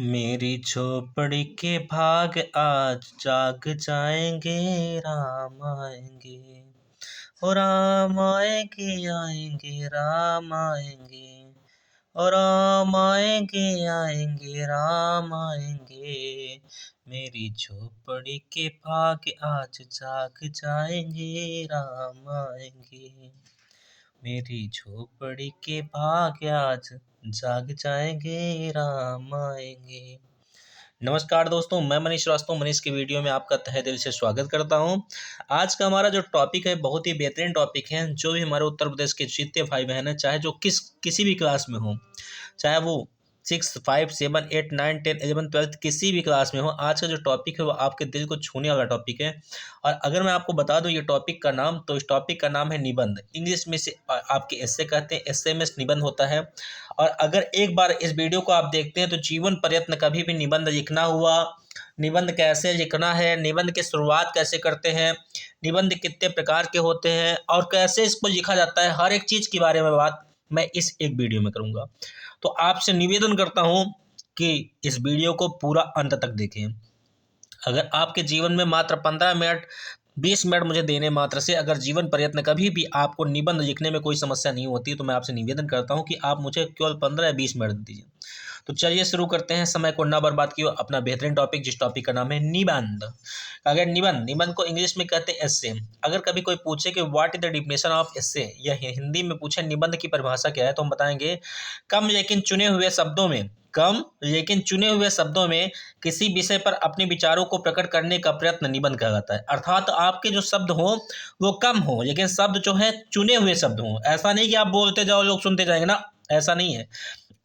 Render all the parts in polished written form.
मेरी झोपड़ी के भाग आज जाग जाएंगे, राम आएंगे। ओ राम आएंगे आएंगे राम आएंगे। ओ राम आएंगे आएंगे राम आएंगे। मेरी झोपड़ी के भाग आज जाग जाएंगे, राम आएंगे। मेरी झोपड़ी के भाग आज जाग जाएंगे, राम आएंगे। नमस्कार दोस्तों, मैं मनीष श्रीवास्तव मनीष की वीडियो में आपका तहे दिल से स्वागत करता हूं। आज का हमारा जो टॉपिक है बहुत ही बेहतरीन टॉपिक है। जो भी हमारे उत्तर प्रदेश के जितने भाई बहन हैं, चाहे जो किसी भी क्लास में हो, चाहे वो 6, 5, 7, 8, 9, 10, 11, 12 किसी भी क्लास में हो, आज का जो टॉपिक है वो आपके दिल को छूने वाला टॉपिक है। और अगर मैं आपको बता दूं ये टॉपिक का नाम, तो इस टॉपिक का नाम है निबंध। इंग्लिश में से आपके एस्से कहते हैं, एस्से में निबंध होता है। और अगर एक बार इस वीडियो को आप देखते हैं तो जीवन प्रयत्न कभी भी निबंध लिखना हुआ, निबंध कैसे लिखना है, निबंध की शुरुआत कैसे करते हैं, निबंध कितने प्रकार के होते हैं और कैसे इसको लिखा जाता है, हर एक चीज़ के बारे में बात मैं इस एक वीडियो में करूँगा। तो आपसे निवेदन करता हूँ कि इस वीडियो को पूरा अंत तक देखें। अगर आपके जीवन में मात्र 15 मिनट 20 मिनट मुझे देने मात्र से अगर जीवन प्रयत्न कभी भी आपको निबंध लिखने में कोई समस्या नहीं होती, तो मैं आपसे निवेदन करता हूं कि आप मुझे केवल 15 या 20 मिनट दीजिए। तो चलिए शुरू करते हैं, समय को ना बर्बाद किए, अपना बेहतरीन टॉपिक, जिस टॉपिक का नाम है निबंध। अगर निबंध को इंग्लिश में कहते हैं एस्से। अगर कभी कोई पूछे कि what is the definition of essay, या हिंदी में पूछे निबंध की परिभाषा क्या है, तो हम बताएंगे कम लेकिन चुने हुए शब्दों में किसी विषय पर अपने विचारों को प्रकट करने का प्रयत्न निबंध कहलाता है। अर्थात आपके जो शब्द हो वो कम हो, लेकिन शब्द जो है चुने हुए शब्द हों। ऐसा नहीं कि आप बोलते जाओ लोग सुनते जाएंगे ना, ऐसा नहीं है।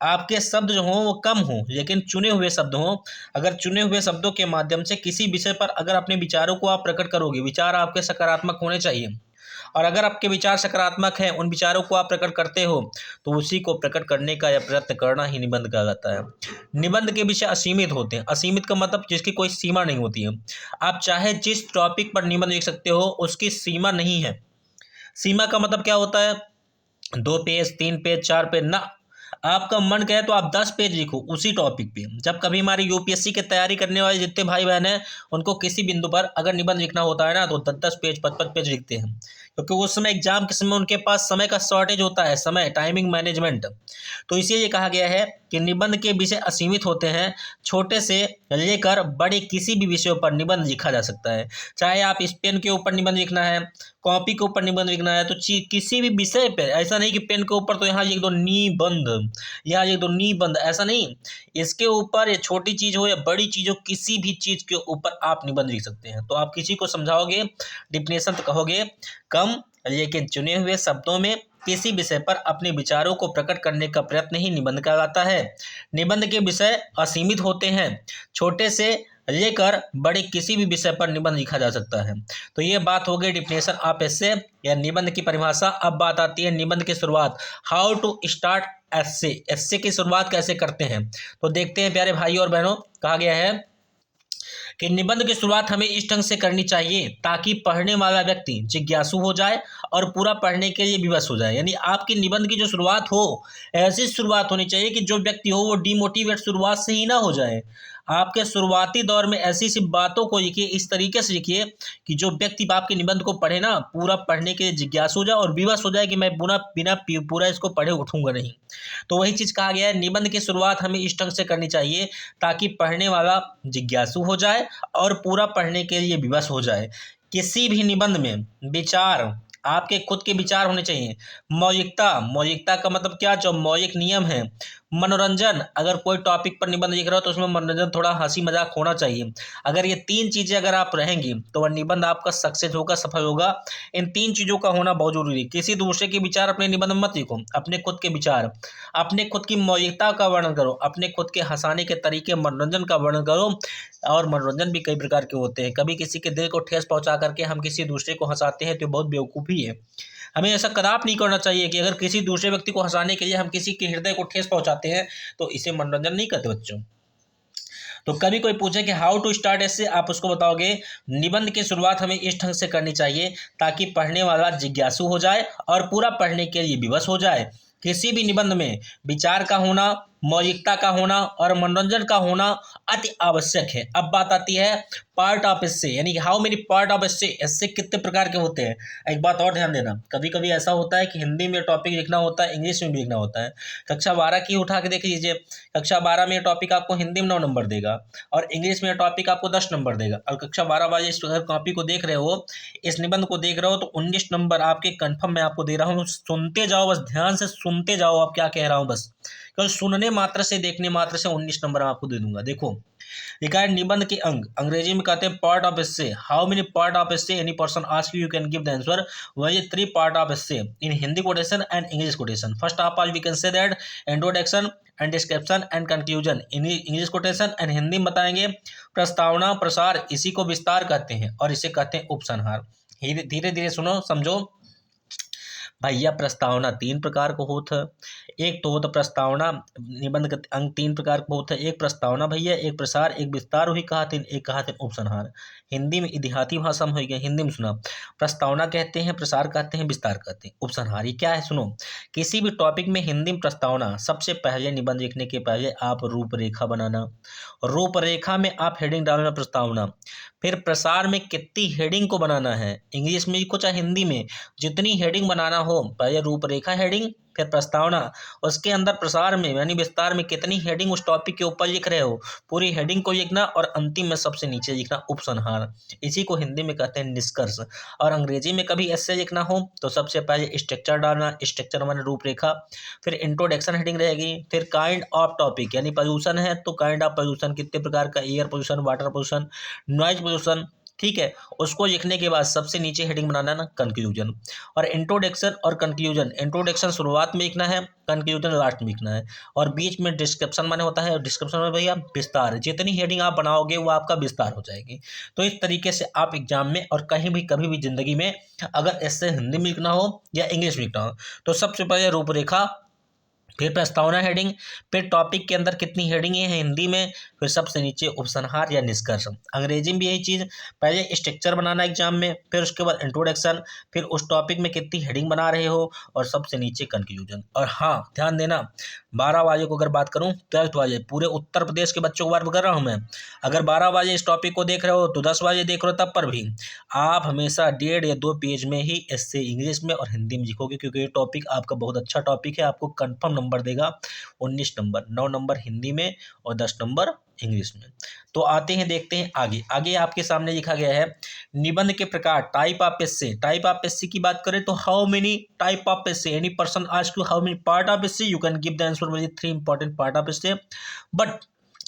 आपके शब्द जो हों वो कम हों लेकिन चुने हुए शब्द हों। अगर चुने हुए शब्दों के माध्यम से किसी विषय पर अगर अपने विचारों को आप प्रकट करोगे, विचार आपके सकारात्मक होने चाहिए, और अगर आपके विचार सकारात्मक हैं, उन विचारों को आप प्रकट करते हो, तो उसी को प्रकट करने का या प्रयत्न करना ही निबंध कहलाता है। निबंध के विषय असीमित होते हैं। असीमित का मतलब जिसकी कोई सीमा नहीं होती है। आप चाहे जिस टॉपिक पर निबंध लिख सकते हो, उसकी सीमा नहीं है। सीमा का मतलब क्या होता है? 2 पेज, 3 पेज, 4 पेज ना। आपका मन कहे तो आप 10 पेज लिखो उसी टॉपिक पे। जब कभी हमारी यूपीएससी की तैयारी करने वाले जितने भाई बहन हैं, उनको किसी बिंदु पर अगर निबंध लिखना होता है ना, तो 10-10 पेज, 55 पेज लिखते हैं, क्योंकि उस समय एग्जाम के समय उनके पास समय का शॉर्टेज होता है, समय, टाइमिंग मैनेजमेंट। तो इसीलिए कहा गया है कि निबंध के विषय असीमित होते हैं। छोटे से लेकर बड़े किसी भी विषयों पर निबंध लिखा जा सकता है। चाहे आप इस पेन के ऊपर निबंध लिखना है, कॉपी के ऊपर निबंध लिखना है, तो किसी भी विषय पर, ऐसा नहीं कि पेन के ऊपर तो यहाँ लिख दो निबंध, यहाँ लिख दो निबंध, ऐसा नहीं। इसके ऊपर या छोटी चीज़ हो या बड़ी चीज़ हो, किसी भी चीज़ के ऊपर आप निबंध लिख सकते हैं। तो आप किसी को समझाओगे, डिफिनेशन तो कहोगे, कम लेकिन चुने हुए शब्दों में किसी विषय पर अपने विचारों को प्रकट करने का प्रयत्न ही निबंध कहलाता है। निबंध के विषय असीमित होते हैं। छोटे से लेकर बड़े किसी भी विषय पर निबंध लिखा जा सकता है। तो ये बात हो गई डिफिनेशन ऑफ एस्से या निबंध की परिभाषा। अब बात आती है निबंध की शुरुआत, हाउ टू स्टार्ट एस्से। एस्से की शुरुआत कैसे करते हैं, तो देखते हैं प्यारे भाइयों और बहनों। कहा गया है कि निबंध की शुरुआत हमें इस ढंग से करनी चाहिए ताकि पढ़ने वाला व्यक्ति जिज्ञासु हो जाए और पूरा पढ़ने के लिए विवश हो जाए। यानी आपकी निबंध की जो शुरुआत हो, ऐसी शुरुआत होनी चाहिए कि जो व्यक्ति हो वो डिमोटिवेट शुरुआत से ही ना हो जाए। आपके शुरुआती दौर में ऐसी सी बातों को लिखिए, इस तरीके से लिखिए कि जो व्यक्ति आपके निबंध को पढ़े ना, पूरा पढ़ने के लिए जिज्ञासु हो जाए और विवश हो जाए कि मैं बिना पूरा इसको पढ़े उठूंगा नहीं। तो वही चीज़ कहा गया है, निबंध की शुरुआत हमें इस ढंग से करनी चाहिए ताकि पढ़ने वाला जिज्ञासु हो जाए और पूरा पढ़ने के लिए विवश हो जाए। किसी भी निबंध में विचार, आपके खुद के विचार होने चाहिए। मौलिकता का मतलब क्या? जो मौलिक नियम है। मनोरंजन, अगर कोई टॉपिक पर निबंध लिख रहा हो तो उसमें मनोरंजन, थोड़ा हंसी मजाक होना चाहिए। अगर ये 3 चीज़ें अगर आप रहेंगी तो वह निबंध आपका सक्सेस होगा, सफल होगा। इन 3 चीज़ों का होना बहुत जरूरी है। किसी दूसरे के विचार अपने निबंध में मत लिखो, अपने खुद के विचार, अपने खुद की मौलिकता का वर्णन करो, अपने खुद के हंसाने के तरीके, मनोरंजन का वर्णन करो। और मनोरंजन भी कई प्रकार के होते हैं। कभी किसी के दिल को ठेस पहुंचा करके हम किसी दूसरे को हंसाते हैं तो बहुत बेवकूफ़ी है। हमें ऐसा कदाप नहीं करना चाहिए कि अगर किसी दूसरे व्यक्ति को हंसाने के लिए हम किसी के हृदय को ठेस पहुंचाते हैं तो इसे मनोरंजन नहीं कहते बच्चों। तो कभी कोई पूछे कि हाउ टू स्टार्ट एस्से, आप उसको बताओगे निबंध की शुरुआत हमें इस ढंग से करनी चाहिए ताकि पढ़ने वाला जिज्ञासु हो जाए और पूरा पढ़ने के लिए विवश हो जाए। किसी भी निबंध में विचार का होना, मौलिकता का होना और मनोरंजन का होना अति आवश्यक है। अब बात आती है पार्ट ऑफ एस्से, यानी कि हाउ मेनी पार्ट ऑफ एस्से, एस्से कितने प्रकार के होते हैं। एक बात और ध्यान देना, कभी कभी ऐसा होता है कि हिंदी में टॉपिक लिखना होता है, इंग्लिश में भी लिखना होता है। कक्षा 12 की उठा के देख लीजिए, कक्षा 12 में टॉपिक आपको हिंदी में 9 नंबर देगा और इंग्लिश में टॉपिक आपको 10 नंबर देगा। और कक्षा 12 वाले अगर कॉपी को देख रहे हो, इस निबंध को देख रहे हो, तो 19 नंबर आपके कन्फर्म मैं आपको दे रहा हूँ। सुनते जाओ, बस ध्यान से सुनते जाओ आप क्या कह रहा हूँ, बस केवल सुनने मात्र से, देखने मात्र से 19 नंबर आपको दे दूंगा। देखो लिखा है निबंध के अंग, अंग्रेजी में कहते हैं part of essay. How many part of essay any person ask you can give the answer. वही 3 part of essay in Hindi quotation and English quotation. First of all we can say that introduction and description and conclusion in English quotation, and Hindi में बताएंगे प्रस्तावना, प्रसार, इसी को विस्तार कहते हैं और इसे कहते हैं उपसंहार। धीरे धीरे सुनो समझो भैया। प्रस्तावना 3 प्रकार को होता है। एक तो होता प्रस्तावना, निबंध के अंग 3 प्रकार को होता है। एक प्रस्तावना भैया, एक प्रसार, एक विस्तार हुई कहातिन, एक कहातिन उपसंहार। हिंदी में इतिहाती भाषा में हो गया, हिंदी में सुना। प्रस्तावना कहते हैं, प्रसार कहते हैं, विस्तार कहते हैं। उपसंहार ये क्या है सुनो। किसी भी टॉपिक में हिंदी में प्रस्तावना, सबसे पहले निबंध लिखने के पहले आप रूपरेखा बनाना, रूपरेखा में आप हेडिंग डालना प्रस्तावना। फिर प्रसार में कितनी हेडिंग को बनाना है, इंग्लिश में को चाहे हिंदी में, जितनी हेडिंग बनाना हो, पहले रूपरेखा हेडिंग, फिर प्रस्तावना, उसके अंदर प्रसार में यानी विस्तार में कितनी हेडिंग उस टॉपिक के ऊपर लिख रहे हो, पूरी हेडिंग को लिखना, और अंतिम में सबसे नीचे लिखना उपसंहार। इसी को हिंदी में कहते हैं निष्कर्ष। और अंग्रेजी में कभी ऐसे लिखना हो तो सबसे पहले स्ट्रक्चर डालना, स्ट्रक्चर माने रूपरेखा, फिर इंट्रोडक्शन हेडिंग रहेगी, फिर काइंड ऑफ टॉपिक, यानी पोल्यूशन है तो काइंड ऑफ पोल्यूशन, कितने प्रकार का, air pollution, water pollution, noise pollution, ठीक है। उसको लिखने के बाद सबसे नीचे हेडिंग बनाना ना कंक्लूजन। और इंट्रोडक्शन और कंक्लूजन, इंट्रोडक्शन शुरुआत में लिखना है, कंक्लूजन लास्ट में लिखना है, और बीच में डिस्क्रिप्शन माने होता है, डिस्क्रिप्शन में भैया विस्तार, जितनी हेडिंग आप बनाओगे वो आपका विस्तार हो जाएगी। तो इस तरीके से आप एग्जाम में और कहीं भी कभी भी जिंदगी में अगर ऐसे हिंदी में लिखना हो या इंग्लिश में लिखना हो, तो सबसे पहले रूपरेखा, फिर प्रस्तावना हेडिंग, फिर टॉपिक के अंदर कितनी हेडिंग है हिंदी में, फिर सबसे नीचे उपसंहार या निष्कर्ष। अंग्रेजी में भी यही चीज़, पहले स्ट्रक्चर बनाना एग्जाम में, फिर उसके बाद इंट्रोडक्शन, फिर उस टॉपिक में कितनी हेडिंग बना रहे हो, और सबसे नीचे कंक्लूजन। और हाँ ध्यान देना, 12 वाले को अगर बात करूँ, 12th वाले, पूरे उत्तर प्रदेश के बच्चों को बात कर रहा हूँ मैं। अगर 12 वाले इस टॉपिक को देख रहे हो तो 10 वाले देख रहे हो, तब पर भी आप हमेशा 1.5 या 2 पेज में ही इससे इंग्लिश में और हिंदी में लिखोगे, क्योंकि ये टॉपिक आपका बहुत अच्छा टॉपिक है। आपको कन्फर्म नंबर देगा 19 नंबर, 9 नंबर हिंदी में और 10 नंबर इंग्लिश में। तो आते हैं देखते हैं आगे। आगे आपके सामने लिखा गया है निबंध के प्रकार, type of essay. Type of essay की बात करें तो how many type of essay, any person ask you how many part of essay, you can give the answer with 3 important part of essay. But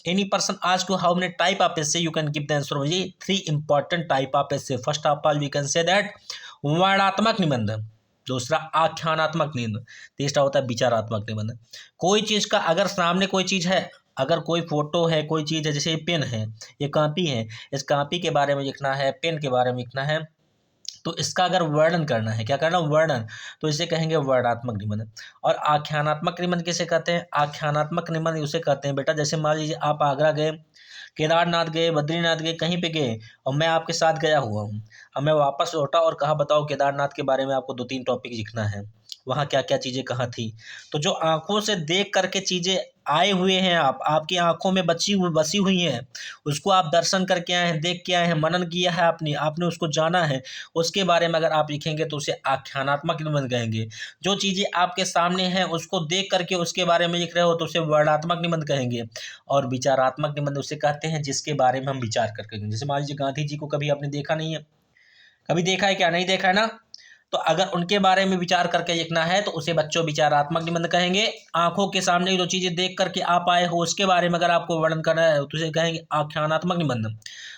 any person asks you how many type of essay, you can give the answer only 3 important type of essay. First of all we can say that वर्णात्मक निबंध, दूसरा आख्यानात्मक निबंध, तीसरा होता है विचारात्मक निबंध। कोई चीज़ का अगर सामने कोई चीज़ है, अगर कोई फोटो है, कोई चीज़ है, जैसे ये पेन है, ये कॉपी है, इस कॉपी के बारे में लिखना है, पेन के बारे में लिखना है, तो इसका अगर वर्णन करना है, क्या करना, वर्णन, तो इसे कहेंगे वर्णनात्मक निबंध। और आख्यानात्मक निबंध किसे कहते हैं, आख्यानात्मक निबंध उसे कहते हैं बेटा, जैसे मान लीजिए आप आगरा गए, केदारनाथ गए, बद्रीनाथ गए, कहीं पे गए और मैं आपके साथ गया हुआ हूँ, अब मैं वापस लौटा और कहा बताओ केदारनाथ के बारे में आपको 2-3 टॉपिक लिखना है, वहाँ क्या क्या चीज़ें कहाँ थी। तो जो आँखों से देख करके चीज़ें आए हुए हैं, आपकी आँखों में बसी हुई हैं, उसको आप दर्शन करके आए हैं, देख के आए हैं, मनन किया है आपने उसको जाना है, उसके बारे में अगर आप लिखेंगे तो उसे आख्यानात्मक निबंध कहेंगे। जो चीज़ें आपके सामने हैं उसको देख करके उसके बारे में लिख रहे हो तो उसे वर्णनात्मक निबंध कहेंगे। और विचारात्मक निबंध उसे कहते हैं जिसके बारे में हम विचार करके, जैसे मान लीजिए गांधी जी को कभी आपने देखा नहीं है, कभी देखा है क्या, नहीं देखा है ना, तो अगर उनके बारे में विचार करके लिखना है तो उसे बच्चों विचारात्मक निबंध कहेंगे। आंखों के सामने जो चीज़ें देख करके आप आए हो उसके बारे में अगर आपको वर्णन करना है तो उसे कहेंगे आख्यानात्मक निबंध।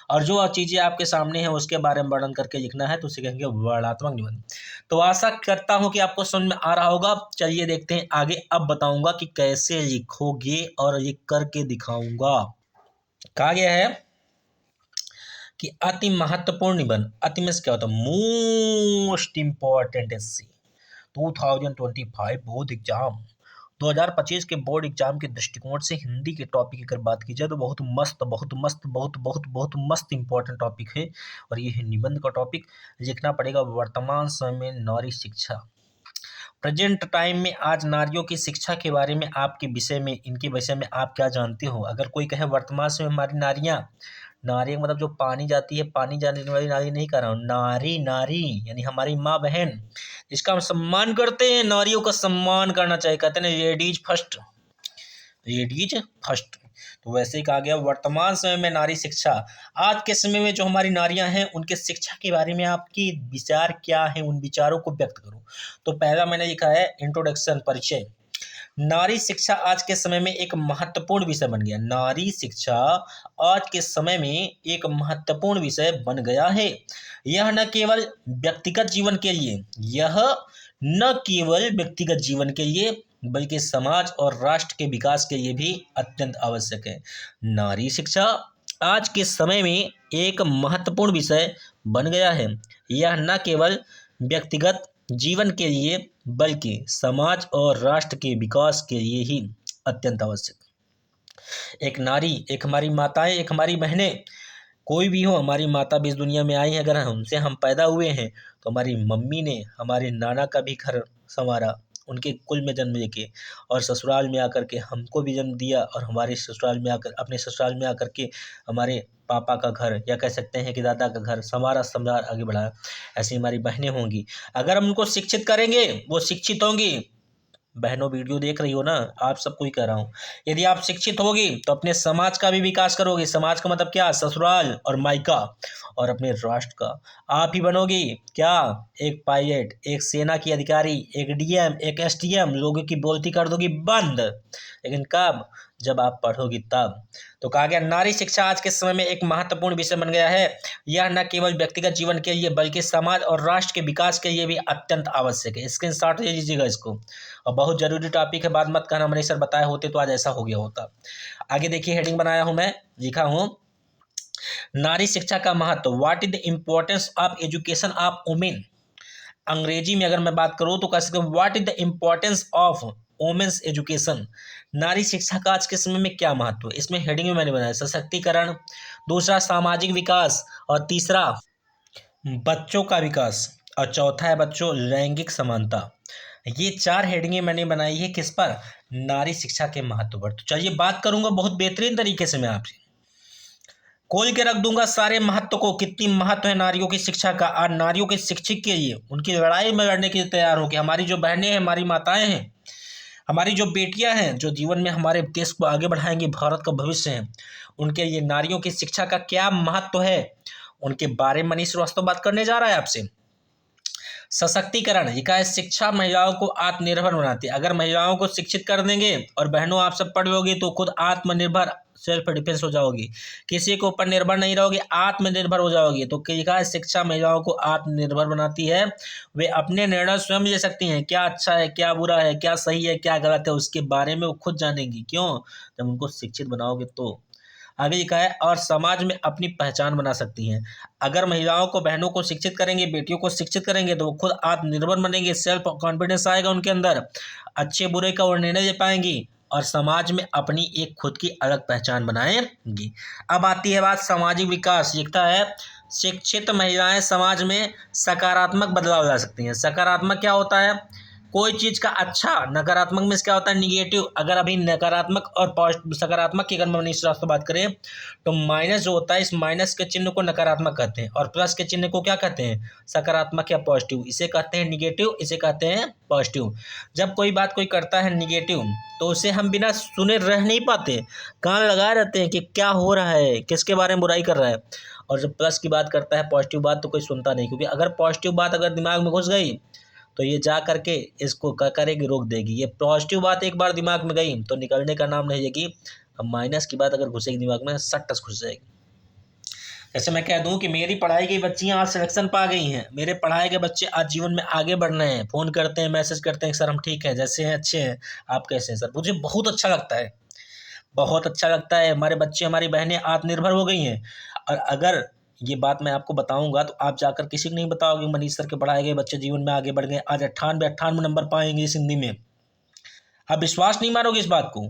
और जो चीज़ें आपके सामने हैं उसके बारे में वर्णन करके लिखना है तो उसे कहेंगे वर्णनात्मक निबंध। तो आशा करता हूँ कि आपको समझ में आ रहा होगा। चलिए देखते हैं आगे। अब बताऊँगा कि कैसे लिखोगे और लिख करके दिखाऊँगा। कहा गया है कि अति महत्वपूर्ण निबंध, अति में क्या होता है, most important SC 2025 board exam, 2025 के बोर्ड एग्जाम के दृष्टिकोण से हिंदी के टॉपिक की अगर बात की जाए तो बहुत मस्त बहुत मस्त बहुत बहुत बहुत मस्त इंपॉर्टेंट टॉपिक है। और ये है निबंध का टॉपिक। लिखना पड़ेगा वर्तमान समय में नारी शिक्षा। प्रेजेंट टाइम में आज नारियों की शिक्षा के बारे में आपके विषय में इनके विषय में आप क्या जानते हो? अगर कोई कहे वर्तमान समय में हमारी नारियां, नारी मतलब जो पानी जाती है, पानी जाने वाली नारी नहीं कह रहा हूँ, नारी नारी यानी हमारी माँ बहन, इसका हम सम्मान करते हैं। नारियों का सम्मान करना चाहिए, कहते हैं लेडीज फर्स्ट, लेडीज फर्स्ट। तो वैसे ही कहा गया वर्तमान समय में नारी शिक्षा, आज के समय में जो हमारी नारियां हैं उनके शिक्षा के बारे में आपकी विचार क्या है, उन विचारों को व्यक्त करो। तो पहला मैंने लिखा है इंट्रोडक्शन, परिचय। नारी शिक्षा आज के समय में एक महत्वपूर्ण विषय बन गया। नारी शिक्षा आज के समय में एक महत्वपूर्ण विषय बन गया है। यह न केवल व्यक्तिगत जीवन के लिए, यह न केवल व्यक्तिगत जीवन के लिए बल्कि समाज और राष्ट्र के विकास के लिए भी अत्यंत आवश्यक है। नारी शिक्षा आज के समय में एक महत्वपूर्ण विषय बन गया है। यह न केवल व्यक्तिगत जीवन के लिए बल्कि समाज और राष्ट्र के विकास के लिए ही अत्यंत आवश्यक। एक नारी, एक हमारी माताएं, एक हमारी बहनें, कोई भी हो, हमारी माता भी इस दुनिया में आई है, अगर हमसे हम पैदा हुए हैं तो हमारी मम्मी ने हमारे नाना का भी घर संवारा, उनके कुल में जन्म लेके, और ससुराल में आकर के हमको भी जन्म दिया, और हमारे ससुराल में आकर, अपने ससुराल में आकर के हमारे पापा का घर या कह सकते हैं कि दादा का घर संवारा, समझा, आगे बढ़ाया। ऐसी हमारी बहनें होंगी। अगर हम उनको शिक्षित करेंगे वो शिक्षित होंगी। बहनों वीडियो देख रही हो ना, आप सबको ही कह रहा हूँ, यदि आप शिक्षित होगी तो अपने समाज का भी विकास करोगे। समाज का मतलब क्या? ससुराल और मायका, और अपने राष्ट्र का आप ही बनोगी क्या? एक पायलट, एक सेना की अधिकारी, एक डीएम, एक एसडीएम, लोगों की बोलती कर दोगी बंद। लेकिन कब? जब आप पढ़ोगी तब। तो कहा गया नारी शिक्षा आज के समय में एक महत्वपूर्ण विषय बन गया है। यह न केवल व्यक्तिगत जीवन के लिए बल्कि समाज और राष्ट्र के विकास के लिए भी अत्यंत आवश्यक है। स्क्रीनशॉट ले लीजिएगा इसको, और बहुत जरूरी टॉपिक है, बाद मत कहना मनीष सर बताए होते तो आज ऐसा हो गया होता। आगे देखिए, हेडिंग बनाया हूं मैं, लिखा हूं नारी शिक्षा का महत्व, what is the importance of education of women. अंग्रेजी में अगर मैं बात करूं तो कह सकते हैं what is the importance of women's education. नारी शिक्षा का आज के समय में क्या महत्व है, इसमें हेडिंग में मैंने बनाया सशक्तिकरण, दूसरा सामाजिक विकास, और तीसरा बच्चों का विकास, और चौथा है बच्चों लैंगिक समानता। ये 4 हेडिंगें मैंने बनाई है किस पर? नारी शिक्षा के महत्व पर। तो चलिए बात करूंगा बहुत बेहतरीन तरीके से, मैं आपसे खोल के रख दूंगा सारे महत्व को, कितनी महत्व है नारियों की शिक्षा का। और नारियों के शिक्षित के लिए, उनकी लड़ाई में लड़ने के लिए तैयार हो कि हमारी जो बहनें हैं, हमारी माताएं हैं, हमारी जो बेटियां हैं, जो जीवन में हमारे देश को आगे बढ़ाएंगी, भारत का भविष्य है, उनके लिए नारियों की शिक्षा का क्या महत्व है, उनके बारे में मनीष श्रीवास्तव बात करने जा रहा है आपसे। सशक्तिकरण, ये क्या है? शिक्षा महिलाओं को आत्मनिर्भर बनाती है। अगर महिलाओं को शिक्षित कर देंगे और बहनों आप सब पढ़ लोगे तो खुद आत्मनिर्भर, सेल्फ डिफेंस हो जाओगी, किसी के ऊपर निर्भर नहीं रहोगी, आत्मनिर्भर हो जाओगी। तो क्या है? शिक्षा महिलाओं को आत्मनिर्भर बनाती है। वे अपने निर्णय स्वयं ले सकती हैं, क्या अच्छा है, क्या बुरा है, क्या सही है, क्या गलत है, उसके बारे में वो खुद जानेंगी। क्यों? जब उनको शिक्षित बनाओगे तो। आगे लिखा है और समाज में अपनी पहचान बना सकती हैं। अगर महिलाओं को, बहनों को शिक्षित करेंगे, बेटियों को शिक्षित करेंगे तो वो खुद आत्मनिर्भर बनेंगे, सेल्फ कॉन्फिडेंस आएगा उनके अंदर, अच्छे बुरे का वो निर्णय ले पाएंगी, और समाज में अपनी एक खुद की अलग पहचान बनाएंगी। अब आती है बात सामाजिक विकास। लिखता है शिक्षित महिलाएं समाज में सकारात्मक बदलाव ला सकती हैं। सकारात्मक क्या होता है? कोई चीज़ का अच्छा, नकारात्मक में क्या होता है? निगेटिव। अगर अभी नकारात्मक और सकारात्मक की अगर मनीष श्रीवास्तव बात करें तो माइनस जो होता है, इस माइनस के चिन्ह को नकारात्मक कहते हैं, और प्लस के चिन्ह को क्या कहते हैं? सकारात्मक या पॉजिटिव। इसे कहते हैं निगेटिव, इसे कहते हैं पॉजिटिव। जब कोई बात कोई करता है निगेटिव तो उसे हम बिना सुने रह नहीं पाते, कान लगाए रहते हैं कि क्या हो रहा है, किसके बारे में बुराई कर रहा है। और जब प्लस की बात करता है, पॉजिटिव बात, तो कोई सुनता नहीं, क्योंकि अगर पॉजिटिव बात अगर दिमाग में घुस गई तो ये जा करके इसको क्या करेगी? रोक देगी। ये पॉजिटिव बात एक बार दिमाग में गई तो निकलने का नाम नहीं लेगी। अब माइनस की बात अगर घुसेगी दिमाग में, सट्टस घुस जाएगी। जैसे मैं कह दूं कि मेरी पढ़ाई की बच्चियां आज सिलेक्शन पा गई हैं, मेरे पढ़ाई के बच्चे आज जीवन में आगे बढ़ रहे हैं, फ़ोन करते हैं, मैसेज करते हैं, सर हम ठीक हैं, जैसे हैं अच्छे हैं, आप कैसे हैं सर। मुझे बहुत अच्छा लगता है, बहुत अच्छा लगता है। हमारे बच्चे, हमारी बहनें आत्मनिर्भर हो गई हैं। और अगर ये बात मैं आपको बताऊंगा तो आप जाकर किसी को नहीं बताओगे मनीष सर के पढ़ाए गए बच्चे जीवन में आगे बढ़ गए, आज 98 98 नंबर पाए इंग्लिश हिंदी में। आप विश्वास नहीं मारोगे इस बात को।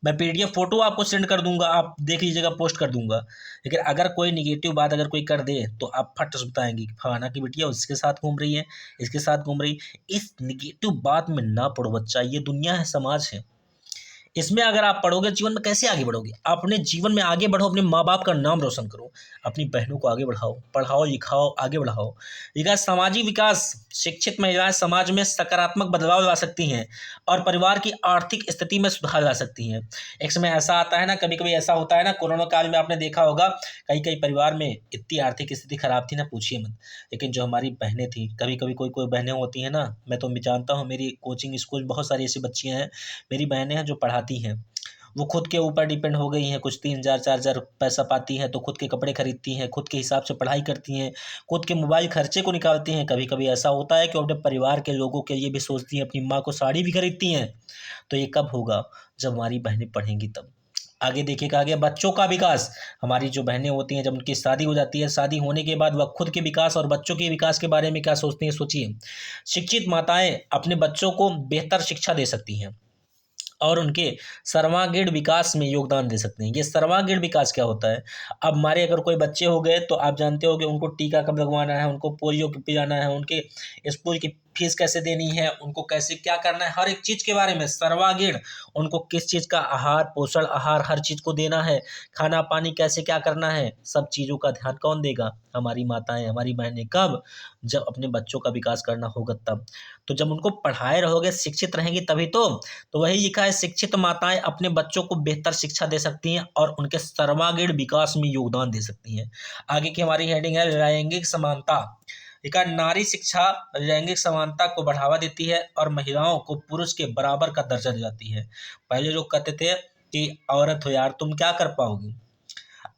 मैं PDF फ़ोटो आपको सेंड कर दूंगा, आप देख लीजिएगा, पोस्ट कर दूंगा। लेकिन अगर कोई निगेटिव बात अगर कोई कर दे तो आप फट से बताएंगे कि फलाना की बिटिया उसके साथ घूम रही है, इसके साथ घूम रही। इस निगेटिव बात में ना पड़ो बच्चा, ये दुनिया है, समाज है। इसमें अगर आप पढ़ोगे जीवन में कैसे आगे बढ़ोगे? अपने जीवन में आगे बढ़ो, अपने माँ बाप का नाम रोशन करो, अपनी बहनों को आगे बढ़ाओ, पढ़ाओ लिखाओ, आगे बढ़ाओ। विकास, सामाजिक विकास, शिक्षित महिलाएं समाज में सकारात्मक बदलाव ला सकती हैं और परिवार की आर्थिक स्थिति में सुधार ला सकती हैं। एक समय ऐसा आता है ना, कभी कभी ऐसा होता है ना, कोरोना काल में आपने देखा होगा कई कई परिवार में इतनी आर्थिक स्थिति खराब थी ना, पूछिए मत। लेकिन जो हमारी बहनें थी, कभी कभी कोई कोई बहनें होती हैं ना, मैं तो जानता हूँ, मेरी कोचिंग स्कूल बहुत सारी ऐसी बच्चियाँ हैं, मेरी बहनें हैं जो पढ़ाती हैं। वो खुद के ऊपर डिपेंड हो गई हैं, कुछ 3,000 4,000 पैसा पाती हैं तो खुद के कपड़े खरीदती हैं, खुद के हिसाब से पढ़ाई करती हैं, खुद के मोबाइल खर्चे को निकालती हैं। कभी कभी ऐसा होता है कि वो अपने परिवार के लोगों के लिए भी सोचती हैं, अपनी माँ को साड़ी भी खरीदती हैं। तो ये कब होगा? जब हमारी बहनें पढ़ेंगी तब। आगे देखिएगा, आगे बच्चों का विकास। हमारी जो बहनें होती हैं, जब उनकी शादी हो जाती है, शादी होने के बाद वह खुद के विकास और बच्चों के विकास के बारे में क्या सोचती हैं, सोचिए। शिक्षित माताएं अपने बच्चों को बेहतर शिक्षा दे सकती हैं और उनके सर्वांगीण विकास में योगदान दे सकते हैं। ये सर्वांगीण विकास क्या होता है? अब हमारे अगर कोई बच्चे हो गए तो आप जानते हो कि उनको टीका कब लगवाना है, उनको पोलियो कब पिलाना है, उनके स्कूल की फीस कैसे देनी है, उनको कैसे क्या करना है, हर एक चीज़ के बारे में सर्वांगीण, उनको किस चीज़ का आहार, पोषण आहार हर चीज़ को देना है, खाना पानी कैसे क्या करना है, सब चीज़ों का ध्यान कौन देगा? हमारी माताएं, हमारी बहनें। कब? जब अपने बच्चों का विकास करना होगा तब। तो जब उनको पढ़ाए रहोगे, शिक्षित रहेंगी तभी तो वही लिखा है, शिक्षित माताएं अपने बच्चों को बेहतर शिक्षा दे सकती हैं और उनके सर्वांगीण विकास में योगदान दे सकती हैं। आगे की हमारी हेडिंग है लैंगिक समानता। लिखा है, नारी शिक्षा लैंगिक समानता को बढ़ावा देती है और महिलाओं को पुरुष के बराबर का दर्जा दिलाती है। पहले लोग कहते थे कि औरत हो यार, तुम क्या कर पाओगी।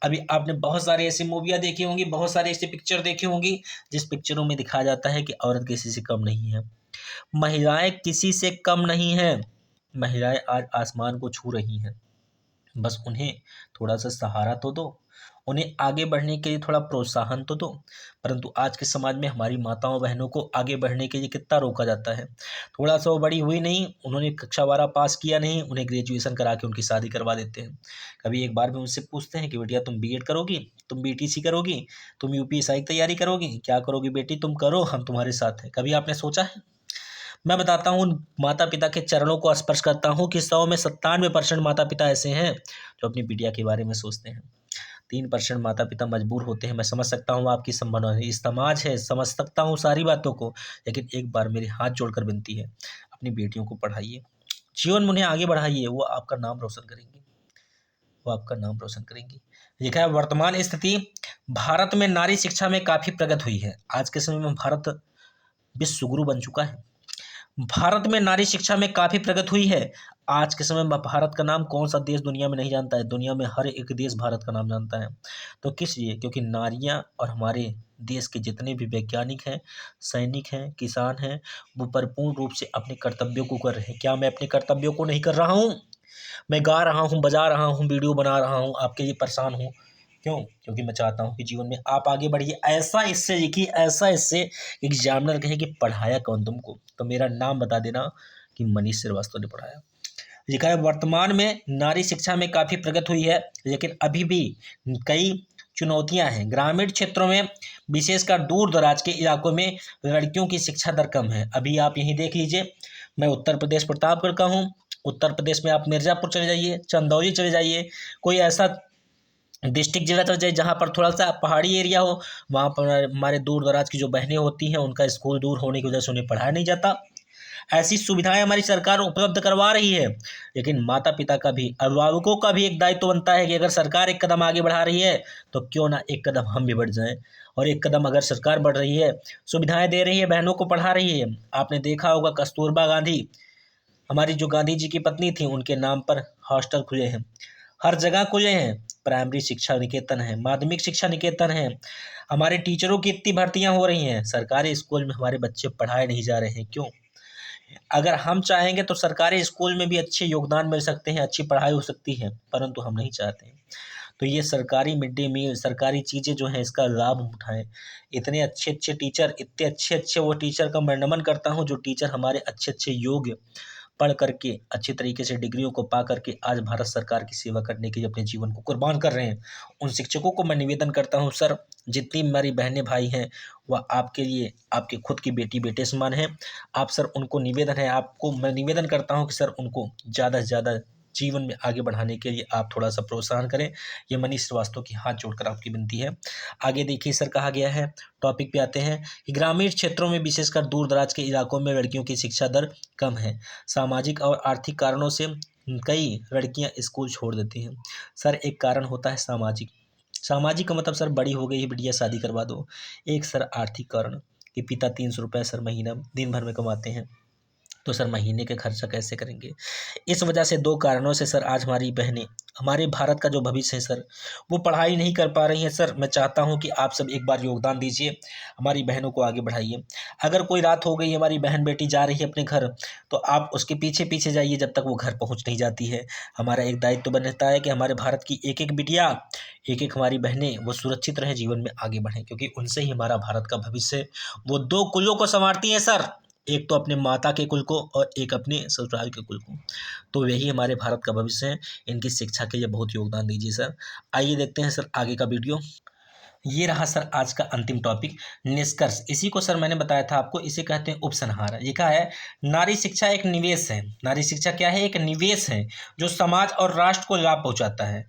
अभी आपने बहुत सारी ऐसी मूवियाँ देखी होंगी, बहुत सारी ऐसी पिक्चर देखी होंगी जिस पिक्चरों में दिखाया जाता है कि औरत किसी से कम नहीं है, महिलाएं किसी से कम नहीं हैं। महिलाएं आज आसमान को छू रही हैं। बस उन्हें थोड़ा सा सहारा तो दो, उन्हें आगे बढ़ने के लिए थोड़ा प्रोत्साहन तो दो। परंतु आज के समाज में हमारी माताओं बहनों को आगे बढ़ने के लिए कितना रोका जाता है। थोड़ा सा वो बड़ी हुई नहीं, उन्होंने कक्षा 12 पास किया नहीं, उन्हें ग्रेजुएशन करा के उनकी शादी करवा देते हैं। कभी एक बार में उनसे पूछते हैं कि बेटिया तुम बीएड करोगी, तुम बीटीसी करोगी, तुम यूपीएससी की तैयारी करोगी, क्या करोगी बेटी, तुम करो, हम तुम्हारे साथ हैं। कभी आपने सोचा है? मैं बताता हूँ, माता पिता के चरणों को स्पर्श करता हूँ कि 100 में 97% माता पिता ऐसे हैं जो अपनी बिटिया के बारे में सोचते हैं। 3% माता पिता मजबूर होते हैं। मैं समझ सकता हूँ आपकी संभावना, ये समाज है, समझ सकता हूँ सारी बातों को, लेकिन एक बार मेरे हाथ जोड़कर विनती है, अपनी बेटियों को पढ़ाइए, जीवन में उन्हें आगे बढ़ाइए, वो आपका नाम रोशन करेंगी, वो आपका नाम रोशन करेंगी। लिखा है, वर्तमान स्थिति, भारत में नारी शिक्षा में काफ़ी प्रगति हुई है। आज के समय में भारत विश्व गुरु बन चुका है। भारत में नारी शिक्षा में काफ़ी प्रगति हुई है। आज के समय में भारत का नाम कौन सा देश दुनिया में नहीं जानता है? दुनिया में हर एक देश भारत का नाम जानता है। तो किस लिए? क्योंकि नारियां और हमारे देश के जितने भी वैज्ञानिक हैं, सैनिक हैं, किसान हैं, वो परिपूर्ण रूप से अपने कर्तव्यों को कर रहे हैं। क्या मैं अपने कर्तव्यों को नहीं कर रहा हूँ? मैं गा रहा हूँ, बजा रहा हूँ, वीडियो बना रहा हूँ, आपके लिए परेशान हूँ। क्यों? क्योंकि मैं चाहता हूँ कि जीवन में आप आगे बढ़िए। ऐसा इससे लिखिए, ऐसा इससे एग्जामिनर कहे कि पढ़ाया कौन तुमको, तो मेरा नाम बता देना कि मनीष श्रीवास्तव ने पढ़ाया। लिखा है, वर्तमान में नारी शिक्षा में काफ़ी प्रगति हुई है, लेकिन अभी भी कई चुनौतियां हैं। ग्रामीण क्षेत्रों में, विशेषकर दूर दराज के इलाकों में लड़कियों की शिक्षा दर कम है। अभी आप यहीं देख लीजिए, मैं उत्तर प्रदेश प्रतापगढ़ का हूँ। उत्तर प्रदेश में आप मिर्ज़ापुर चले जाइए, चंदौली चले जाइए, कोई ऐसा डिस्ट्रिक्ट जिला चले जाइए जहाँ पर थोड़ा सा पहाड़ी एरिया हो, वहाँ पर हमारे दूर दराज की जो बहनें होती हैं, उनका स्कूल दूर होने की वजह से उन्हें पढ़ाया नहीं जाता। ऐसी सुविधाएं हमारी सरकार उपलब्ध करवा रही है, लेकिन माता पिता का भी, अभिभावकों का भी एक दायित्व बनता है कि अगर सरकार एक कदम आगे बढ़ा रही है तो क्यों ना एक कदम हम भी बढ़ जाएं। और एक कदम अगर सरकार बढ़ रही है, सुविधाएं दे रही है, बहनों को पढ़ा रही है। आपने देखा होगा कस्तूरबा गांधी, हमारी जो गांधी जी की पत्नी थी, उनके नाम पर हॉस्टल खुले हैं, हर जगह खुले हैं। प्राइमरी शिक्षा निकेतन है, माध्यमिक शिक्षा निकेतन है, हमारे टीचरों की इतनी भर्तियां हो रही हैं। सरकारी स्कूल में हमारे बच्चे पढ़ाए नहीं जा रहे हैं, क्यों? अगर हम चाहेंगे तो सरकारी स्कूल में भी अच्छे योगदान मिल सकते हैं, अच्छी पढ़ाई हो सकती है, परंतु हम नहीं चाहते हैं। तो ये सरकारी मिड डे मील, सरकारी चीज़ें जो हैं, इसका लाभ हम उठाएं। इतने अच्छे अच्छे टीचर, इतने अच्छे अच्छे वो टीचर का मैं नमन करता हूँ जो टीचर हमारे अच्छे अच्छे योग्य पढ़ करके अच्छी तरीके से डिग्रियों को पा करके आज भारत सरकार की सेवा करने के लिए अपने जीवन को कुर्बान कर रहे हैं। उन शिक्षकों को मैं निवेदन करता हूँ सर, जितनी हमारी बहनें भाई हैं वह आपके लिए आपके खुद की बेटी बेटे समान हैं। आप सर उनको निवेदन है, आपको मैं निवेदन करता हूँ कि सर उनको ज़्यादा से ज़्यादा जीवन में आगे बढ़ाने के लिए आप थोड़ा सा प्रोत्साहन करें। ये मनीष श्रीवास्तव की हाथ जोड़कर आपकी विनती है। आगे देखिए सर, कहा गया है, टॉपिक पे आते हैं कि ग्रामीण क्षेत्रों में विशेषकर दूर दराज के इलाकों में लड़कियों की शिक्षा दर कम है। सामाजिक और आर्थिक कारणों से कई लड़कियां स्कूल छोड़ देती हैं। सर एक कारण होता है सामाजिक। सामाजिक का मतलब सर बड़ी हो गई है बिटिया शादी करवा दो। एक सर आर्थिक कारण कि पिता 300 रुपये सर महीना दिन भर में कमाते हैं, तो सर महीने का खर्चा कैसे करेंगे। इस वजह से दो कारणों से सर आज हमारी बहनें, हमारे भारत का जो भविष्य है सर, वो पढ़ाई नहीं कर पा रही हैं। सर मैं चाहता हूं कि आप सब एक बार योगदान दीजिए, हमारी बहनों को आगे बढ़ाइए। अगर कोई रात हो गई, हमारी बहन बेटी जा रही है अपने घर, तो आप उसके पीछे पीछे जाइए जब तक वो घर पहुंच नहीं जाती है। हमारा एक दायित्व बनता है कि हमारे भारत की एक एक बिटिया, एक एक हमारी बहनें वो सुरक्षित रहें, जीवन में आगे बढ़ें, क्योंकि उनसे ही हमारा भारत का भविष्य। वो दो कुलों को संवारती हैं सर, एक तो अपने माता के कुल को और एक अपने ससुराल के कुल को। तो यही हमारे भारत का भविष्य है। इनकी शिक्षा के लिए बहुत योगदान दीजिए सर। आइए देखते हैं सर आगे का वीडियो। ये रहा सर आज का अंतिम टॉपिक, निष्कर्ष। इसी को सर मैंने बताया था आपको, इसे कहते हैं उपसंहार। ये क्या है, नारी शिक्षा एक निवेश है। नारी शिक्षा क्या है, एक निवेश है जो समाज और राष्ट्र को लाभ पहुंचाता है।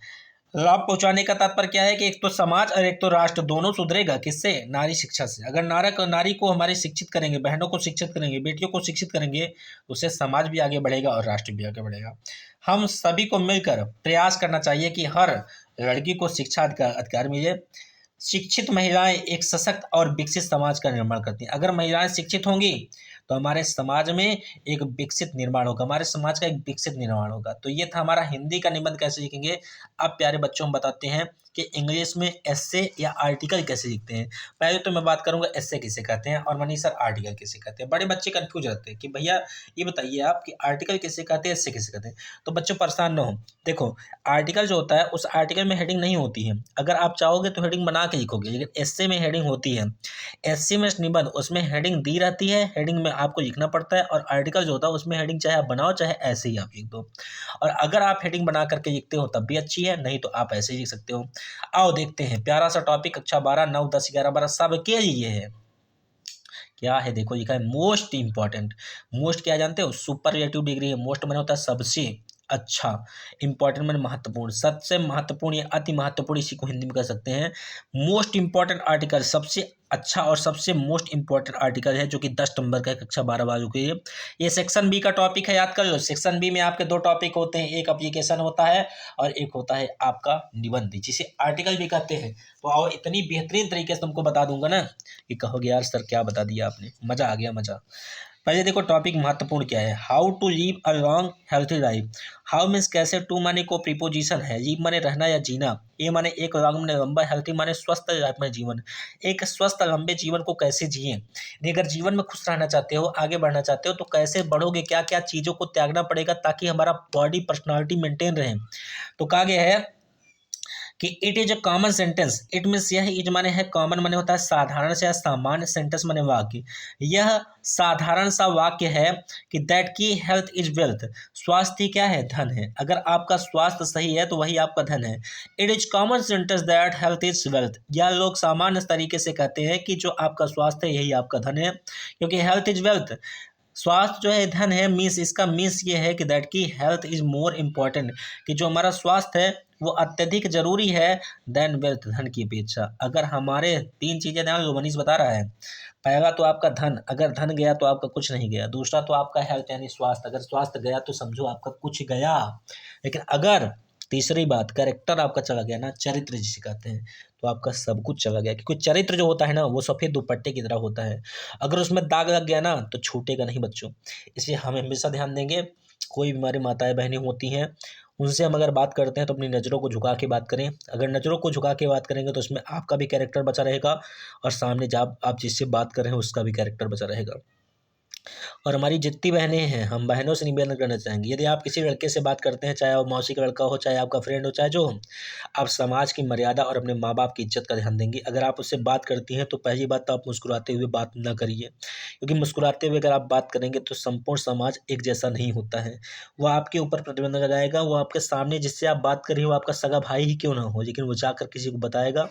लाभ पहुंचाने का तात्पर्य क्या है कि एक तो समाज और एक तो राष्ट्र दोनों सुधरेगा, किससे, नारी शिक्षा से। अगर नारी को हमारे शिक्षित करेंगे, बहनों को शिक्षित करेंगे, बेटियों को शिक्षित करेंगे, तो उससे समाज भी आगे बढ़ेगा और राष्ट्र भी आगे बढ़ेगा। हम सभी को मिलकर प्रयास करना चाहिए कि हर लड़की को शिक्षा अधिकार मिले। शिक्षित महिलाएं एक सशक्त और विकसित समाज का निर्माण करती हैं। अगर महिलाएं शिक्षित होंगी तो हमारे समाज में एक विकसित निर्माण होगा, हमारे समाज का एक विकसित निर्माण होगा। तो ये था हमारा हिंदी का निबंध कैसे लिखेंगे। अब प्यारे बच्चों हम बताते हैं कि इंग्लिश में एस्से या आर्टिकल कैसे लिखते हैं। पहले तो मैं बात करूंगा एस्से किसे कहते हैं और मनीष सर आर्टिकल किसे कहते हैं। बड़े बच्चे कंफ्यूज रहते हैं कि भैया ये बताइए आप कि आर्टिकल किसे कहते हैं, एस्से किसे कहते हैं। तो बच्चों परेशान न हो, देखो आर्टिकल जो होता है उस आर्टिकल में हेडिंग नहीं होती है। अगर आप चाहोगे तो हेडिंग बना के लिखोगे, लेकिन एस्से में हेडिंग होती है। एस्से में निबंध, उसमें हेडिंग दी रहती है, हेडिंग में आपको लिखना पड़ता है। और आर्टिकल जो होता है उसमें हेडिंग चाहे आप बनाओ चाहे ऐसे ही आप लिख दो। और अगर आप हेडिंग बना करके लिखते हो तब भी अच्छी है, नहीं तो आप ऐसे ही लिख सकते हो। आओ देखते हैं, प्यारा सा टॉपिक कक्षा 12, 9, 10, 11, 12 सब के लिए है। क्या है, देखो लिखा है मोस्ट इंपॉर्टेंट। मोस्ट क्या जानते हो, सुपरलेटिव डिग्री है। मोस्ट माने होता है सबसे अच्छा, इंपॉर्टेंट माने महत्वपूर्ण, सबसे महत्वपूर्ण या अति महत्वपूर्ण, इसी को हिंदी में कह सकते हैं। मोस्ट इंपॉर्टेंट आर्टिकल सबसे अच्छा और सबसे मोस्ट इंपॉर्टेंट आर्टिकल है, जो कि 10 नंबर का है कक्षा 12 वालों के लिए। ये सेक्शन बी का टॉपिक है, याद कर लो। सेक्शन बी में आपके दो टॉपिक होते हैं, एक एप्लीकेशन होता है और एक होता है आपका निबंध, जिसे आर्टिकल भी कहते हैं। तो आओ इतनी बेहतरीन तरीके से तुमको बता दूंगा ना कि कहोगे यार सर क्या बता दिया आपने, मजा आ गया मजा। पहले देखो टॉपिक महत्वपूर्ण क्या है, how to live a long healthy life. How means कैसे, टू माने को प्रीपोजिशन है, लीव माने रहना या जीना, ए माने एक, लॉन्ग माने लंबा, हेल्थी माने स्वस्थ लाइफ में जीवन। एक स्वस्थ लंबे जीवन को कैसे जिए। अगर जीवन में खुश रहना चाहते हो, आगे बढ़ना चाहते हो, तो कैसे बढ़ोगे, क्या क्या चीज़ों को त्यागना पड़ेगा ताकि हमारा बॉडी पर्सनालिटी मेंटेन रहे। तो कहा गया है कि it is a common sentence. It means यह इज माने है, कॉमन माने होता है साधारण से या सामान्य, सेंटेंस माने वाक्य। यह साधारण सा वाक्य है कि दैट की हेल्थ इज वेल्थ। स्वास्थ्य क्या है, धन है। अगर आपका स्वास्थ्य सही है तो वही आपका धन है। It is common sentence that health is wealth. यह लोग सामान्य तरीके से कहते हैं कि जो आपका स्वास्थ्य है यही आपका धन है, क्योंकि हेल्थ इज वेल्थ, स्वास्थ्य जो है धन है। मीन्स इसका मीन्स ये है कि दैट की हेल्थ इज मोर इम्पॉर्टेंट, कि जो हमारा स्वास्थ्य है वो अत्यधिक जरूरी है देन वेल्थ, धन की अपेक्षा। अगर हमारे तीन चीजें ध्यान जो मनीष बता रहा है, पहला तो आपका धन, अगर धन गया तो आपका कुछ नहीं गया। दूसरा तो आपका हेल्थ यानी स्वास्थ्य, अगर स्वास्थ्य गया तो समझो आपका कुछ गया। लेकिन अगर तीसरी बात कैरेक्टर आपका चला गया ना, चरित्र जिसे कहते हैं, तो आपका सब कुछ चला गया। क्योंकि चरित्र जो होता है ना वो सफ़ेद दुपट्टे की तरह होता है, अगर उसमें दाग लग गया ना तो छूटेगा नहीं बच्चों। इसलिए हमें हमेशा ध्यान देंगे, कोई भी हमारी माताएं बहनें होती हैं उनसे हम अगर बात करते हैं तो अपनी नज़रों को झुका के बात करें। अगर नज़रों को झुका के बात करेंगे तो उसमें आपका भी कैरेक्टर बचा रहेगा और सामने जब आप जिससे बात कर रहे हैं उसका भी कैरेक्टर बचा रहेगा। और हमारी जितनी बहनें हैं, हम बहनों से निवेदन करना चाहेंगे, यदि आप किसी लड़के से बात करते हैं, चाहे वो मौसी का लड़का हो, चाहे आपका फ्रेंड हो, चाहे जो हो, आप समाज की मर्यादा और अपने माँ बाप की इज्जत का ध्यान देंगे। अगर आप उससे बात करती हैं तो पहली बात तो आप मुस्कुराते हुए बात ना करिए, क्योंकि मुस्कुराते हुए अगर आप बात करेंगे तो संपूर्ण समाज एक जैसा नहीं होता है। वो आपके ऊपर प्रतिबंध लगाएगा, वो आपके सामने जिससे आप बात कर रहे हो आपका सगा भाई ही क्यों ना हो, लेकिन वो जाकर किसी को बताएगा,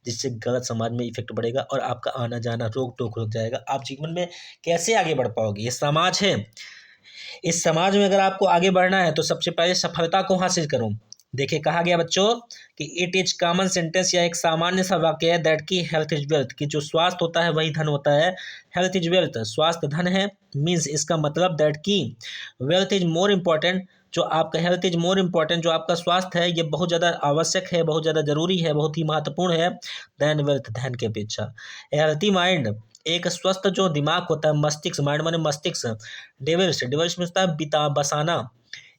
जिससे गलत समाज में इफेक्ट बढ़ेगा और आपका आना जाना रोक टोक रुक जाएगा। आप जीवन में कैसे आगे बढ़ पाओगे? ये समाज है, इस समाज में अगर आपको आगे बढ़ना है तो सबसे पहले सफलता को हासिल करो। देखिए कहा गया बच्चों कि इट इज कॉमन सेंटेंस, या एक सामान्य सा वाक्य है, दैट की हेल्थ इज वेल्थ, कि जो स्वास्थ्य होता है वही धन होता है। हेल्थ इज वेल्थ, स्वास्थ्य धन है, मीन्स इसका मतलब दैट की वेल्थ इज मोर इम्पॉर्टेंट, जो आपका हेल्थ इज मोर इम्पॉर्टेंट, जो आपका स्वास्थ्य है ये बहुत ज़्यादा आवश्यक है, बहुत ज़्यादा जरूरी है, बहुत ही महत्वपूर्ण है, देन वेल्थ, धन के अपेक्षा। हेल्थी माइंड, एक स्वस्थ जो दिमाग होता है, मस्तिष्क, माइंड माने मस्तिष्क, डेविल्स, डेविल्स में होता है बिता बसाना,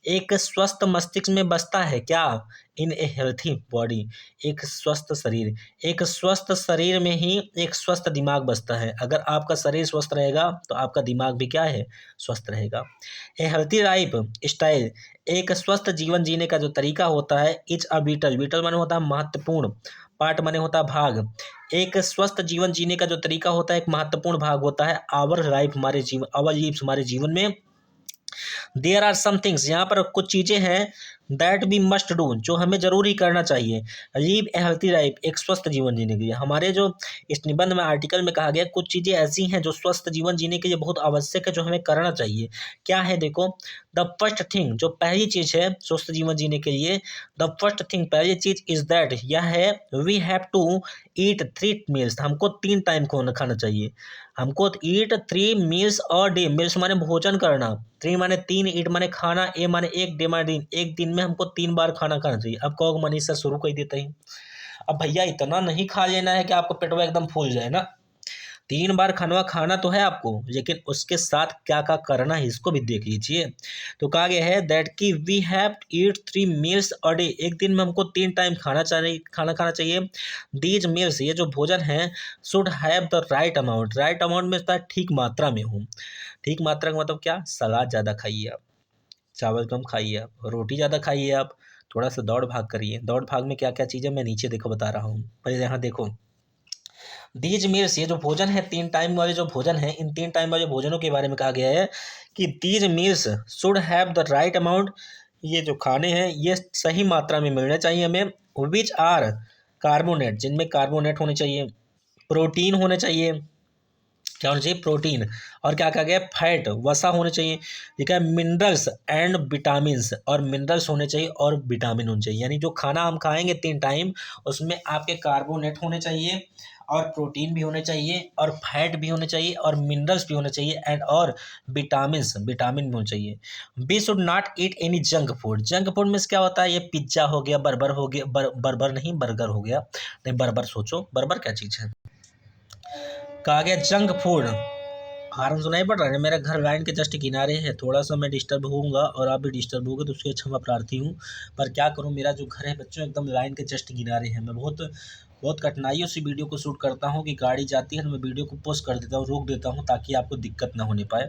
एक स्वस्थ मस्तिष्क में बसता है क्या? इन ए हेल्थी बॉडी, एक स्वस्थ शरीर, एक स्वस्थ शरीर में ही एक स्वस्थ दिमाग बसता है। अगर आपका शरीर स्वस्थ रहेगा तो आपका दिमाग भी क्या है? स्वस्थ रहेगा। ए हेल्थी लाइफ स्टाइल, एक स्वस्थ जीवन जीने का जो तरीका होता है, इज अ बीटल, बीटल माने होता है महत्वपूर्ण, पार्ट माने होता है भाग, एक स्वस्थ जीवन जीने का जो तरीका होता है एक महत्वपूर्ण भाग होता है आवर लाइफ, हमारे जीवन, आवर लीव्स, हमारे जीवन में। देयर आर सम थिंग्स, यहाँ पर कुछ चीज़ें हैं, दैट वी मस्ट डू, जो हमें जरूरी करना चाहिए। लीव ए हेल्थी लाइफ, एक स्वस्थ जीवन जीने के लिए। हमारे जो इस निबंध में आर्टिकल में कहा गया कुछ चीज़ें ऐसी हैं जो स्वस्थ जीवन जीने के लिए बहुत आवश्यक है, जो हमें करना चाहिए। क्या है? देखो, द फर्स्ट थिंग, जो पहली चीज़ है स्वस्थ जीवन जीने के लिए, द फर्स्ट थिंग, पहली चीज़ इज दैट, यह है, we have to eat 3 meals, हमको 3 टाइम खाना चाहिए। हमको ईट 3 मील्स और डे, मील्स माने भोजन करना, 3 माने 3, ईट माने खाना, ए माने 1, डे माने दिन, एक दिन में हमको 3 बार खाना खाना चाहिए। अब कहोगे मनीष सर शुरू कर देते हैं, अब भैया इतना नहीं खा लेना है कि आपका पेटवा एकदम फूल जाए ना, 3 बार खाना खाना तो है आपको, लेकिन उसके साथ क्या क्या करना है इसको भी देख लीजिए। तो कहा गया है दैट की we have eat 3 meals a day, एक दिन में हमको 3 टाइम खाना खाना चाहिए। दीज मील्स, ये जो भोजन है, should have the right amount, right amount में होता है ठीक मात्रा में हो। ठीक मात्रा का मतलब क्या? सलाद ज़्यादा खाइए आप, चावल कम खाइए आप, रोटी ज़्यादा खाइए आप, थोड़ा सा दौड़ भाग करिए। दौड़ भाग में क्या क्या चीज़ें मैं नीचे देखो बता रहा हूँ, पहले यहाँ देखो। दीज मील्स, ये जो भोजन है 3 टाइम वाले जो भोजन है, इन 3 टाइम वाले भोजनों के बारे में कहा गया है कि these meals should have the right amount, ये जो खाने हैं ये सही मात्रा में मिलने चाहिए हमें। विच आर कार्बोनेट, जिनमें कार्बोनेट होने चाहिए, प्रोटीन होने चाहिए, क्या होना चाहिए? प्रोटीन, और क्या कहा गया? फैट, वसा होने चाहिए। लिखा है मिनरल्स एंड विटामिन्स, और मिनरल्स होने चाहिए और विटामिन होने चाहिए। यानी जो खाना हम खाएंगे 3 टाइम, उसमें आपके कार्बोनेट होने चाहिए, और प्रोटीन भी होने चाहिए, और फैट भी होने चाहिए, और मिनरल्स भी होने चाहिए, एंड और विटामिन्स, विटामिन भी होने चाहिए। We should not eat any junk food, junk food में क्या होता है? ये पिज्ज़ा हो गया, बर्गर हो गया, बर्गर नहीं, बर्गर हो गया, नहीं बर्गर सोचो, बर्गर क्या चीज़ है? कहा गया जंक फूड। हॉर्न सुनाई पड़ रहा है? मेरा घर लाइन के जस्ट किनारे है, थोड़ा सा मैं डिस्टर्ब होऊंगा और आप भी डिस्टर्ब होगे तो उसके क्षमा प्रार्थी हूँ। पर क्या करूँ, मेरा जो घर है बच्चों एकदम लाइन के जस्ट किनारे है। मैं बहुत बहुत कठिनाइयों से वीडियो को शूट करता हूँ कि गाड़ी जाती है तो मैं वीडियो को पोस्ट कर देता हूँ, रोक देता हूँ, ताकि आपको दिक्कत ना होने पाए,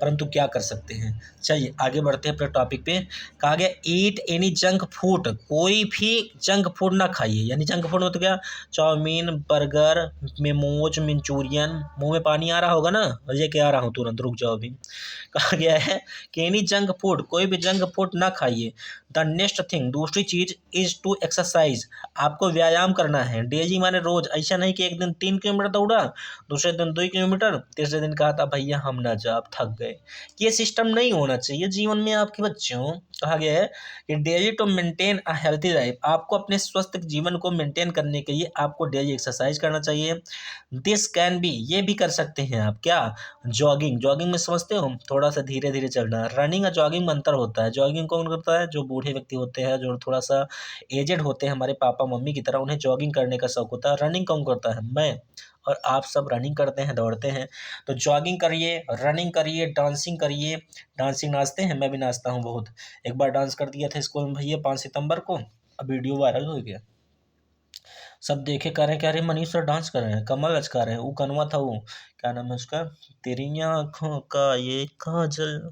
परंतु क्या कर सकते हैं। चलिए आगे बढ़ते हैं अपने टॉपिक पे। कहा गया ईट एनी जंक फूड, कोई भी जंक फूड ना खाइए। यानी जंक फूड मतलब क्या? चाउमीन, बर्गर, मोमोज, मंचूरियन, मुंह में पानी आ रहा होगा ना, लेके आ रहा हूँ तुरंत, रुक जाओ अभी। कहा गया है कि एनी जंक फूड, कोई भी जंक फूड ना खाइए। द नेक्स्ट थिंग, दूसरी चीज, इज टू एक्सरसाइज, आपको व्यायाम करना है डेली, माने रोज। ऐसा नहीं कि एक दिन 3 किलोमीटर दौड़ा, दूसरे दिन 2 किलोमीटर, तीसरे दिन कहा था भैया हम ना जा, अब थक गए। ये सिस्टम नहीं होना चाहिए जीवन में आपके बच्चों। कहा गया है कि daily to maintain a healthy life, आपको अपने स्वस्थ जीवन को मेंटेन करने के लिए आपको डेली एक्सरसाइज करना चाहिए। दिस कैन बी, ये भी कर सकते हैं आप क्या? जॉगिंग, जॉगिंग में समझते हो, थोड़ा सा धीरे धीरे चलना। रनिंग और जॉगिंग में अंतर होता है। जॉगिंग कौन करता है? जो बूढ़े व्यक्ति होते हैं, जो थोड़ा सा एजेड होते हैं, हमारे पापा मम्मी की तरह, उन्हें जॉगिंग करने का शौक होता है। रनिंग कौन करता है? मैं और आप सब रनिंग करते हैं, दौड़ते हैं। तो जॉगिंग करिए, रनिंग करिए, डांसिंग करिए। डांसिंग नाचते हैं, मैं भी नाचता हूँ बहुत। एक बार डांस कर दिया था स्कूल में भैया 5 सितंबर को, अब वीडियो वायरल हो गया, सब देखे कह रहे हैं, कह रहे मनीष सर डांस कर रहे हैं, कमल लचका रहे हैं। वो कनवा था, वो क्या नाम है उसका, तेरी आँखों का ये काजल।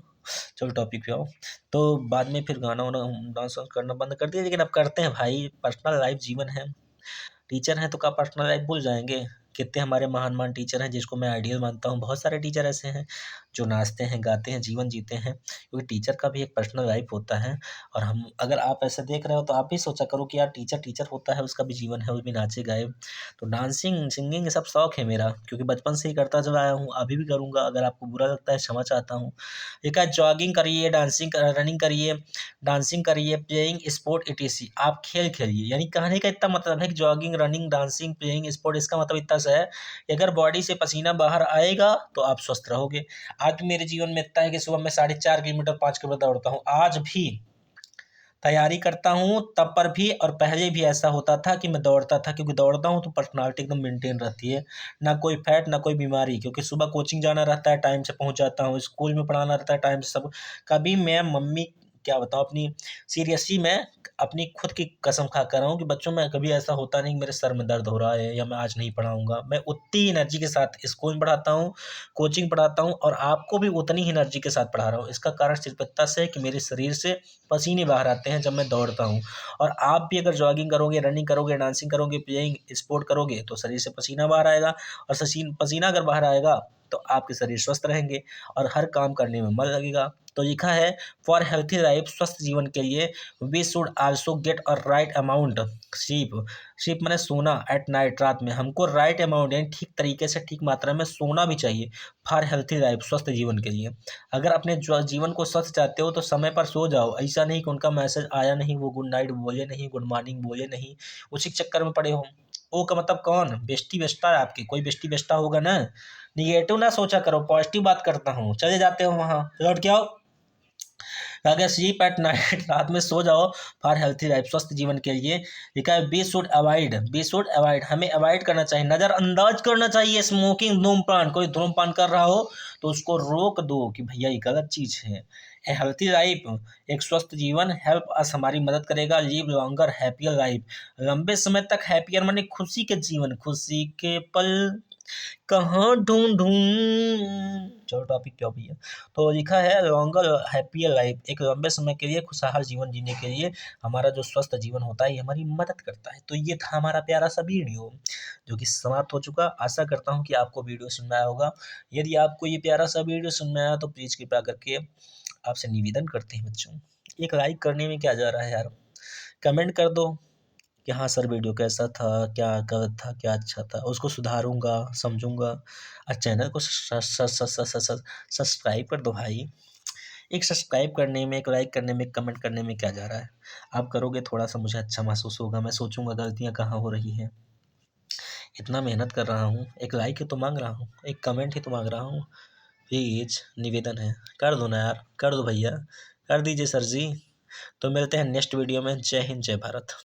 चलो टॉपिक पे आओ। तो बाद में फिर गाना वाना डांस वांस करना बंद कर दिया, लेकिन अब करते हैं भाई, पर्सनल लाइफ जीवन है। टीचर हैं तो क्या पर्सनल लाइफ भूल जाएंगे? कितने हमारे महान टीचर हैं जिसको मैं आइडियल मानता हूँ। बहुत सारे टीचर ऐसे हैं जो नाचते हैं, गाते हैं, जीवन जीते हैं, क्योंकि टीचर का भी एक पर्सनल लाइफ होता है। और हम अगर आप ऐसा देख रहे हो तो आप भी सोचा करो कि यार टीचर टीचर होता है, उसका भी जीवन है, वो भी नाचे गाए। तो डांसिंग, सिंगिंग ये सब शौक है मेरा, क्योंकि बचपन से ही करता चला आया हूँ, अभी भी करूँगा। अगर आपको बुरा लगता है क्षमा चाहता हूँ। एक है जॉगिंग करिए, रनिंग करिए, डांसिंग करिए, प्लेइंग स्पोर्ट ईटीसी। आप खेल खेलिए। यानी कहने का इतना मतलब है कि jogging, running, dancing, playing sport, इसका मतलब इतना सा है कि अगर बॉडी से पसीना बाहर आएगा तो आप स्वस्थ रहोगे। आज भी मेरे जीवन में इतना है कि सुबह मैं 4.5 किलोमीटर 5 किलोमीटर दौड़ता हूँ। आज भी तैयारी करता हूँ तब पर भी, और पहले भी ऐसा होता था कि मैं दौड़ता था, क्योंकि दौड़ता हूँ तो पर्सनालिटी एकदम मेंटेन रहती है, ना कोई फैट ना कोई बीमारी, क्योंकि सुबह कोचिंग जाना रहता है, टाइम से पहुँच जाता हूँ, स्कूल में पढ़ाना रहता है टाइम से सब। कभी मैं मम्मी क्या बताऊँ अपनी, सीरियसली मैं अपनी खुद की कसम खा कर रहा हूँ कि बच्चों में कभी ऐसा होता नहीं कि मेरे सर में दर्द हो रहा है या मैं आज नहीं पढ़ाऊँगा। मैं उतनी ही एनर्जी के साथ स्कूल में पढ़ाता हूँ, कोचिंग पढ़ाता हूँ, और आपको भी उतनी ही एनर्जी के साथ पढ़ा रहा हूँ। इसका कारण सिर्फ इतना सा है कि मेरे शरीर से पसीने बाहर आते हैं जब मैं दौड़ता हूँ। और आप भी अगर जॉगिंग करोगे, रनिंग करोगे, डांसिंग करोगे, प्लेइंग स्पोर्ट करोगे तो शरीर से पसीना बाहर आएगा, और पसीना अगर बाहर आएगा तो आपके शरीर स्वस्थ रहेंगे और हर काम करने में मन लगेगा। तो लिखा है, फॉर हेल्थी लाइफ, स्वस्थ जीवन के लिए we should also get a right amount sleep. Sleep माने सोना, एट नाइट, रात में हमको राइट अमाउंट यानी ठीक तरीके से, ठीक मात्रा में सोना भी चाहिए। फॉर हेल्थी लाइफ, स्वस्थ जीवन के लिए। अगर अपने जीवन को स्वस्थ चाहते हो तो समय पर सो जाओ। ऐसा नहीं कि उनका मैसेज आया नहीं, वो गुड नाइट बोले नहीं, गुड मॉर्निंग बोले नहीं, उसी के चक्कर में पड़े हो। ओ का मतलब कौन? बेस्टी बेस्टा है आपकी, कोई बेस्टी बेस्टा होगा ना। निगेटिव ना सोचा करो, पॉजिटिव बात करता हूँ। चले जाते हो वहाँ, लौट के आओ। अगर स्लीप एट नाइट, रात में सो जाओ, फॉर हेल्थी लाइफ, स्वस्थ जीवन के लिए। लिखा है, बी शुड अवॉइड, हमें अवॉइड करना चाहिए, नज़रअंदाज करना चाहिए स्मोकिंग, धूम्रपान। कोई धूम्रपान कर रहा हो तो उसको रोक दो कि भैया ये गलत चीज़ है। ए हेल्थी लाइफ, एक स्वस्थ जीवन, हेल्प अस, हमारी मदद करेगा, लिव लॉन्गर हैप्पियर लाइफ, लंबे समय तक। हैप्पियर माने खुशी के जीवन, खुशी के पल कहाँ ढूंढूं। चलो टॉपिक पे आओ भैया। तो लिखा है, लॉन्गर हैप्पियर लाइफ, एक लंबे समय के लिए खुशहाल जीवन जीने के लिए हमारा जो स्वस्थ जीवन होता है ये हमारी मदद करता है। तो ये था हमारा प्यारा सा वीडियो जो कि समाप्त हो चुका। आशा करता हूँ कि आपको वीडियो सुन में आया होगा। यदि आपको ये प्यारा सा वीडियो सुन में आया तो प्लीज़ कृपया करके आपसे निवेदन करते हैं बच्चों, एक लाइक करने में क्या जा रहा है यार, कमेंट कर दो कि हाँ सर वीडियो कैसा था, क्या गलत था, क्या अच्छा था, उसको सुधारूँगा, समझूँगा। और चैनल को सब्सक्राइब कर दो भाई। एक सब्सक्राइब करने में, एक लाइक करने में, एक कमेंट करने में क्या जा रहा है। आप करोगे थोड़ा सा मुझे अच्छा महसूस होगा, मैं सोचूंगा गलतियाँ कहाँ हो रही हैं। इतना मेहनत कर रहा हूँ, एक लाइक ही तो मांग रहा हूँ, एक कमेंट ही तो मांग रहा हूँ। प्लीज़ निवेदन है, कर दो ना यार, कर दो भैया, कर दीजिए सर जी। तो मिलते हैं नेक्स्ट वीडियो में। जय हिंद, जय भारत।